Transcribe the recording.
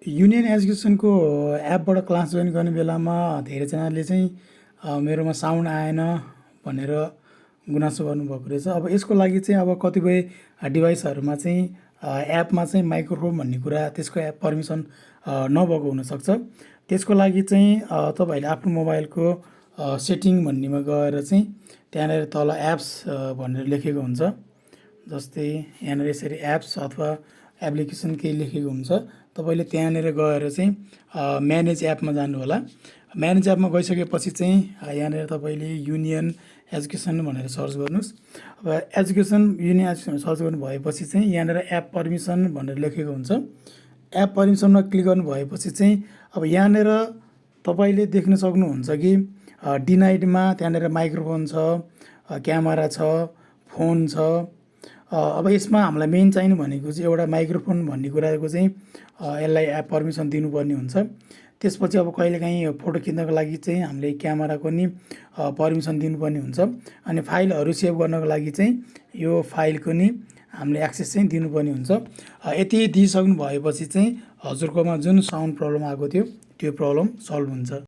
Union एजुकेसनको एपबाट class join गर्ने बेलामा धेरैजनाले चाहिँ मेरोमा साउन्ड आएन भनेर गुनासो गर्नुभएको रहेछ। अब यसको लागि चाहिँ अब कतिपय डिभाइसहरूमा चाहिँ एपमा चाहिँ माइक्रोफोन भन्ने कुरा त्यसको एप पर्मिसन नभएको हुनसक्छ। त्यसको लागि चाहिँ तपाईँहरूले आफ्नो मोबाइलको सेटिङ भन्नेमा गएर चाहिँ त्यहाँनिर तल एप्स भनेर लेखेको हुन्छ। जस्तै यहाँनिर यसरी एप्स अथवा एप्लिकेसन केही लेखेको हुन्छ। तपाईँले त्यहाँनिर गएर चाहिँ म्यानेज एपमा जानु होला। म्यानेज एपमा गइसकेपछि चाहिँ यहाँनिर तपाईँले युनियन एजुकेसन भनेर सर्च गर्नुहोस्। अब युनियन एजुकेसन सर्च गर्नु भएपछि चाहिँ यहाँनिर एप पर्मिसन भनेर लेखेको हुन्छ। एप पर्मिसनमा क्लिक गर्नु भएपछि चाहिँ अब यहाँनिर तपाईँले देख्न सक्नुहुन्छ कि डिनाइडमा त्यहाँनिर माइक्रोफोन छ, क्यामेरा छ, फोन छ। अब यसमा हामीलाई मेन चाहिने भनेको चाहिँ एउटा माइक्रोफोन भन्ने कुराको चाहिँ यसलाई एप पर्मिसन दिनुपर्ने हुन्छ। त्यसपछि अब कहिलेकाहीँ फोटो खिच्नको लागि चाहिँ हामीले क्यामेराको नि पर्मिसन दिनुपर्ने हुन्छ। अनि फाइलहरू सेभ गर्नको लागि चाहिँ यो फाइलको नि हामीले एक्सेस चाहिँ दिनुपर्ने हुन्छ। यति दिइसक्नु भएपछि चाहिँ हजुरकोमा जुन साउन्ड प्रब्लम आएको थियो त्यो प्रब्लम सल्भ हुन्छ।